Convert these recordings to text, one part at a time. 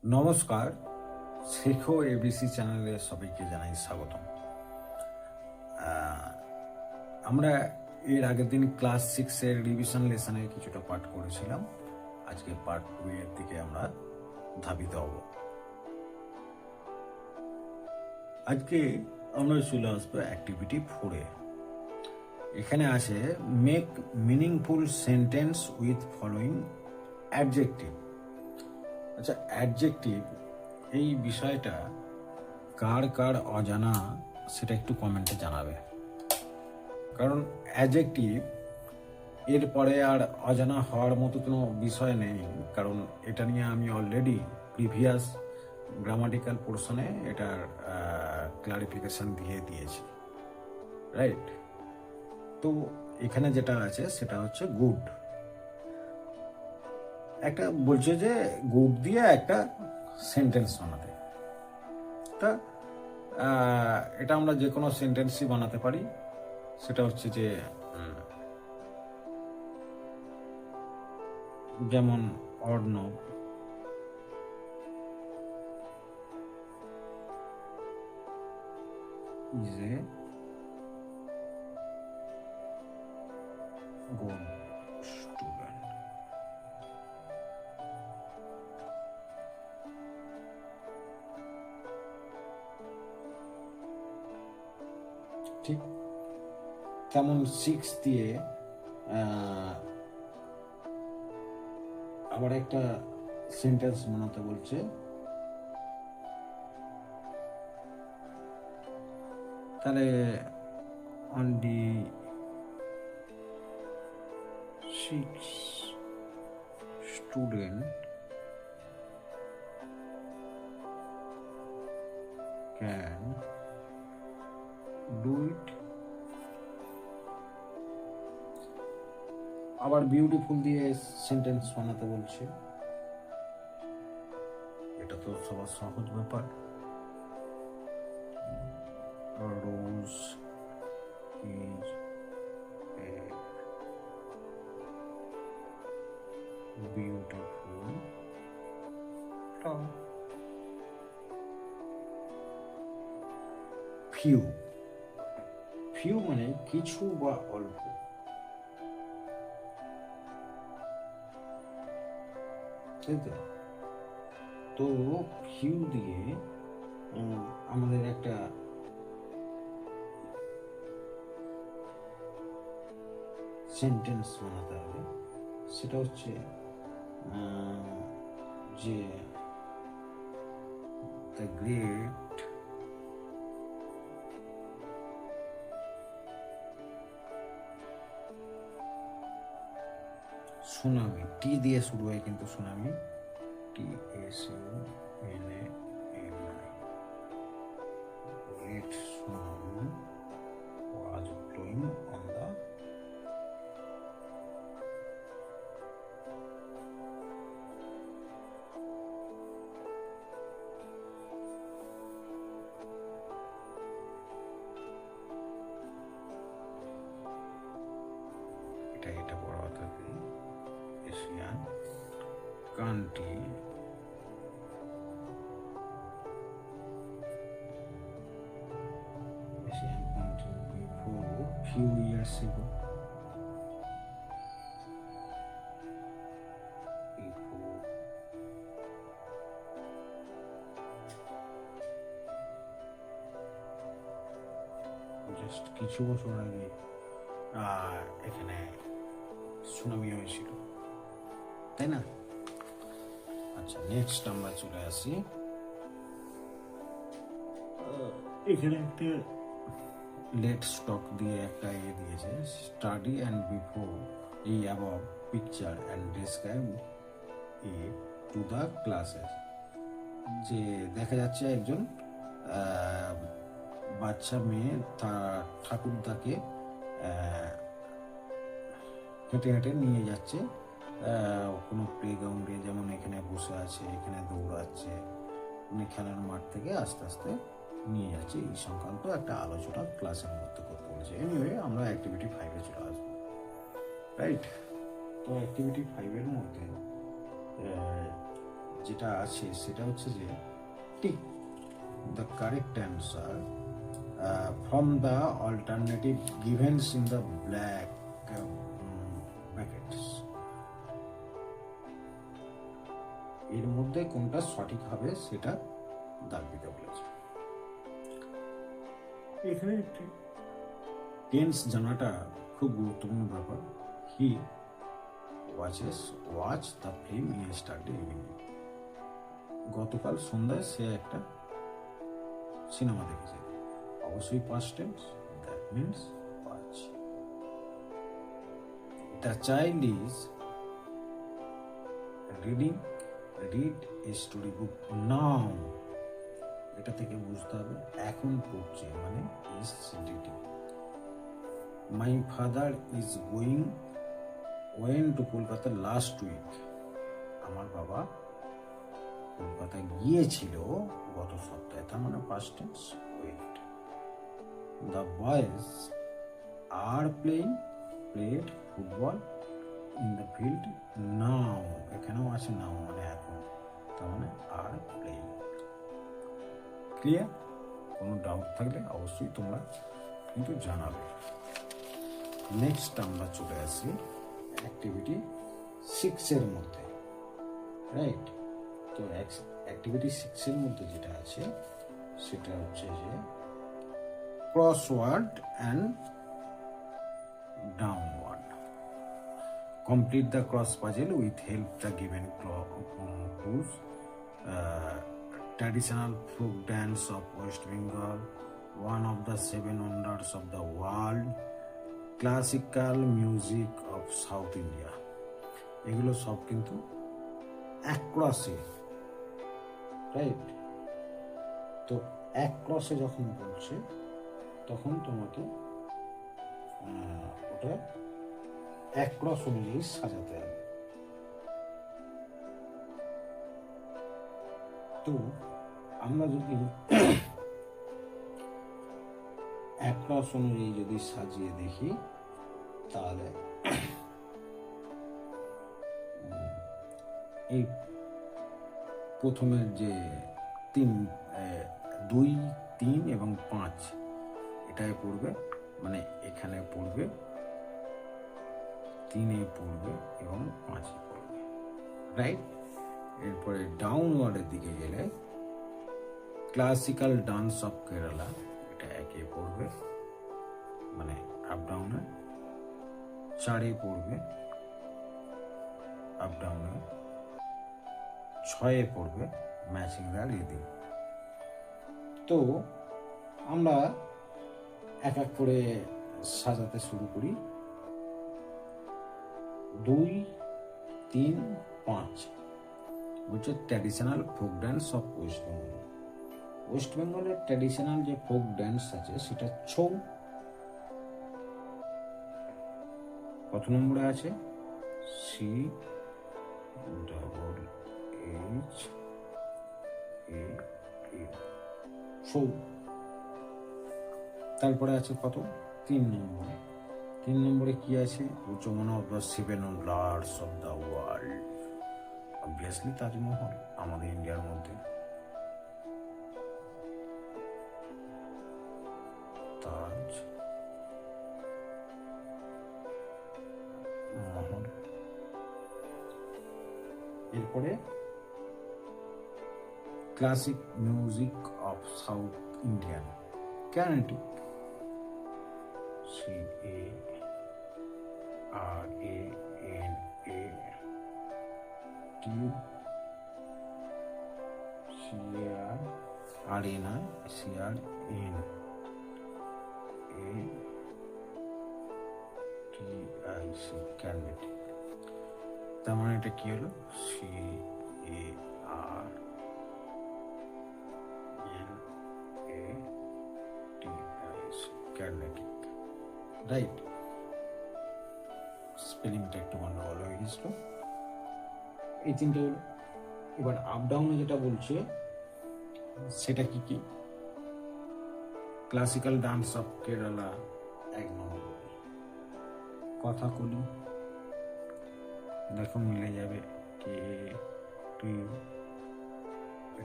নমস্কার, শেখো এবিসি চ্যানেলে সবাইকে জানাই স্বাগতম। আমরা এর আগের দিন ক্লাস 6-এর রিভিশন লেসনে কিছুটা পাঠ করেছিলাম। আজকে পার্ট 2 এর দিকে আমরা ধাবিত হব। আজকে আমরা চলে আসবো অ্যাক্টিভিটি 4-এ। এখানে আছে make meaningful sentence with following adjective. আচ্ছা, অ্যাডজেক্টিভ এই বিষয়টা কার কার অজানা সেটা একটু কমেন্টে জানাবে, কারণ অ্যাডজেক্টিভ এরপরে আর অজানা হওয়ার মতো কোনো বিষয় নেই, কারণ এটা নিয়ে আমি অলরেডি প্রিভিয়াস গ্রামাটিক্যাল পোর্শনে এটার ক্লারিফিকেশন দিয়ে দিয়েছি, রাইট? তো এখানে যেটা আছে সেটা হচ্ছে গুড। একটা বলছে যে গুড দিয়ে একটা সেন্টেন্স বানাতে। তা এটা আমরা যে কোনো সেন্টেন্সই বানাতে পারি। সেটা হচ্ছে যে যেমন Arnab is a good student. ঠিক তেমন 6 দিয়ে আবার একটা সেন্টেন্স বানাতে বলছে। তাহলে on the 6 student can do it. আবার বিউটিফুল দিয়ে সেন্টেন্স বানাতে বলছে। এটা তো সবার সহজ ব্যাপার। Rose is a beautiful flower. Few, few মানে কিছু বা অল্প। তাই তো ফিউ দিয়ে আমাদের একটা সেন্টেন্স বানাতে হবে। সেটা হচ্ছে যে দ্য গ্রেট সুনামি, টি দিয়ে শুরু হয় কিন্তু tsunami, TSUNAMI, great tsunami was blowing on the এটা বড় কথা Asian country before few years ago. Just কিছু বছর আগে এখানে সুনামি হয়েছিল, তাই না? আচ্ছা, নেক্সট আমরা চলে আসি। এখানে একটা লেট স্টক দিয়ে একটা দিয়েছে, স্টাডি অ্যান্ড বিফোর এই above picture and describe A to the classes. যে দেখা যাচ্ছে একজন বাচ্চা মেয়ে ঠাকুরদাকে হেঁটে হেঁটে নিয়ে যাচ্ছে কোনো প্লেগ্রাউন্ডে, যেমন এখানে বসে আছে, এখানে দৌড়াচ্ছে, মানে খেলার মাঠ থেকে আস্তে আস্তে নিয়ে যাচ্ছে। এই সংক্রান্ত একটা আলোচনা ক্লাসের মধ্যে করতে বলেছে। এনিওয়ে, আমরা অ্যাক্টিভিটি 5-এ চলে আসবো, রাইট? তো অ্যাক্টিভিটি 5-এর মধ্যে যেটা আছে সেটা হচ্ছে যে tick the correct answer from the alternative givens in the black brackets. এর মধ্যে কোনটা সঠিক হবে সেটা দাগ দিতে বলেছে। এখানে টেন্স জানাটা খুব গুরুত্বপূর্ণ ব্যাপার। He watch the film yesterday evening. গতকাল সন্ধ্যায় সে একটা সিনেমা দেখেছে, অবশ্যই past tense, that means watch. The child is read a story book now. এটা থেকে বুঝতে হবে এখন পড়ছে মানে is reading. My father is went to Kolkata last week. আমার বাবা কলকাতায় গিয়েছিল গত সপ্তাহে, তার মানে past tense went. The boys are played football in the field now. এখানেও আছে নাও মানে এখন, তার মানে আর প্লেইং। ক্লিয়ার? কোনো ডাউট থাকলে অবশ্যই তোমরা কিন্তু জানাবে। নেক্সট আমরা চলে আসি অ্যাক্টিভিটি 6 মধ্যে, রাইট? তো অ্যাক্টিভিটি 6 মধ্যে যেটা আছে সেটা হচ্ছে যে crossword and downward. Complete the cross puzzle with help the given clues. Traditional folk dance of West Bengal, one of the 7 wonders of the world, classical music of South India। এগুলো সব কিন্তু অ্যাক্রসে, right? তো অ্যাক্রসে যখন বলছে তখন তোমাকে ওটা across অনুযায়ী সাজাতে হবে। তো আমরা যদি অ্যাক্রস অনুযায়ী যদি সাজিয়ে দেখি তাহলে এই প্রথমের যে 2, 3 এবং 5 এটাই পড়বে, মানে এখানে পড়বে, 3 পড়বে এবং 5 পড়বে, রাইট? এরপরে ডাউনওয়ার্ডের দিকে গেলে ক্লাসিক্যাল ডান্স অফ কেরালা, এটা 1 পড়বে মানে আপ ডাউনে, 4 পড়বে আপ ডাউনে, 6 পড়বে ম্যাচিং দ্য রিদিম। তো আমরা এক এক করে সাজাতে শুরু করি। 2, 3, 5 হচ্ছে traditional folk dance of West Bengal. West বেঙ্গলের ট্র্যাডিশনাল যে ফোক ডান্স আছে সেটা ছৌ। কত নম্বরে আছে? CHA ছৌ। তারপরে আছে কত? 3 নম্বরে। 3 নম্বরে কি আছে? One of the 7 wonders of the world. Obviously Taj Mahal আমাদের ইন্ডিয়ার মধ্যে। তাজ মহল। এরপরে classic music of south Indian, Carnatic. Carnatic. তার মানে এটা কি হলো? কার্নেটিক, রাইট? স্পেলিংটা একটু গন্ডগোল হয়ে গেছিল। এই 3টে হলো। এবার আপ ডাউনে যেটা বলছে সেটা কি কি? ক্লাসিক্যাল ডান্স অফ কেরালা 1 নম্বর। কথাকলি দেখো মিলে যাবে, K2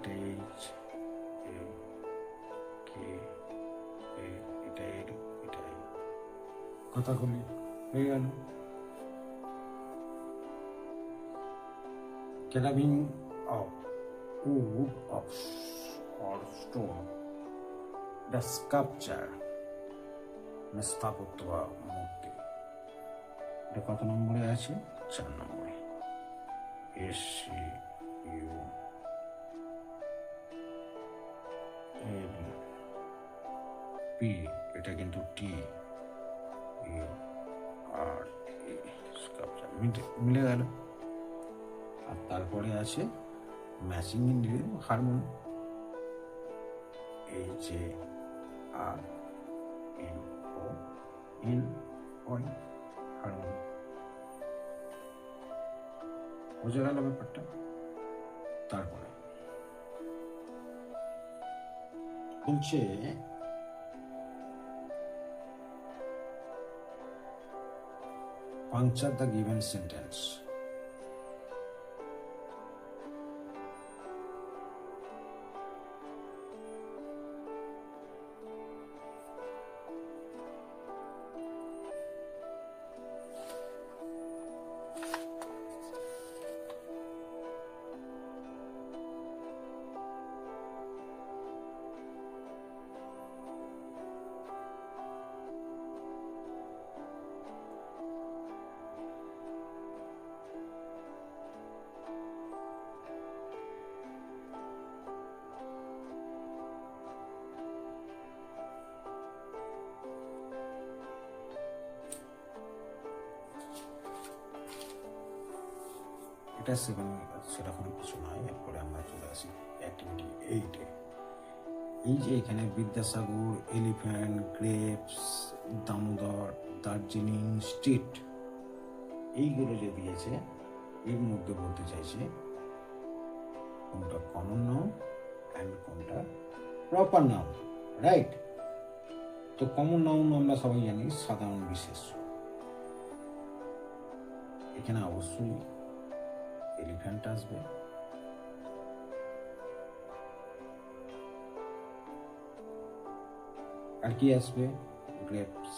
এটা এইচ, এ, কে, এ, এটা এল, এটা আই। কথাগুলি হয়ে গেল। Carving of wood of or stone, the sculpture, স্থাপত্য বা মূর্তি। এটা কত নম্বরে আছে? 4 নম্বরে। S C U L P, এটা কিন্তু টি ইউ আর এ, স্কাল্পচার। মিলে গেল। আর তারপরে আছে ম্যাচিং ইন হারমোনি, এই যে আর এন ও এন ওই হারমোনি। বোঝা গেল ব্যাপারটা? তারপরে বলছে puncture the given sentence. এটা সেরকম কিছু নয়। এরপরে আমরা চলে আসি অ্যাক্টিভিটি 8-এ। এই যে এখানে Vidyasagar, elephant, grapes, Damodar, Darjeeling, street, এইগুলো যে দিয়েছে, এর মধ্যে বলতে চাইছে কোনটা কমন নাউন অ্যান্ড কোনটা প্রপার নাউন, রাইট? তো কমন নাউন আমরা সবাই জানি সাধারণ বিশেষ্য। এখানে অবশ্যই এলিফ্যান্ট আসবে, আর কি আসবে? গ্রেপস।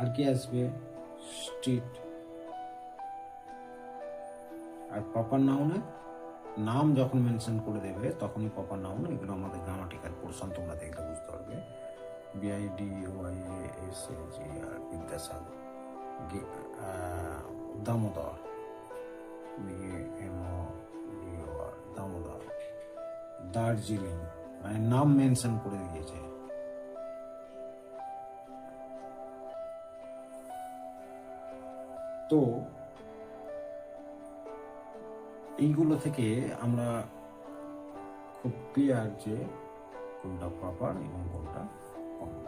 আর কি আসবে? স্ট্রিট। আর প্রপার নাউনে নাম যখন মেনশন করে দেবে তখনই প্রপার নাউন। এগুলো আমাদের গ্রামাটিক্যাল পোর্শন, তোমরা দেখলে বুঝতে পারবে। BIDOIASAGR, বিদ্যাসাগর, দামোদর, DAMODOR, দামোদর, দার্জিলিং, মানে নাম মেনশন করে দিয়েছে। তো এইগুলো থেকে আমরা খুব ক্লিয়ার যে কোনটা প্রপার এবং কোনটা কমন।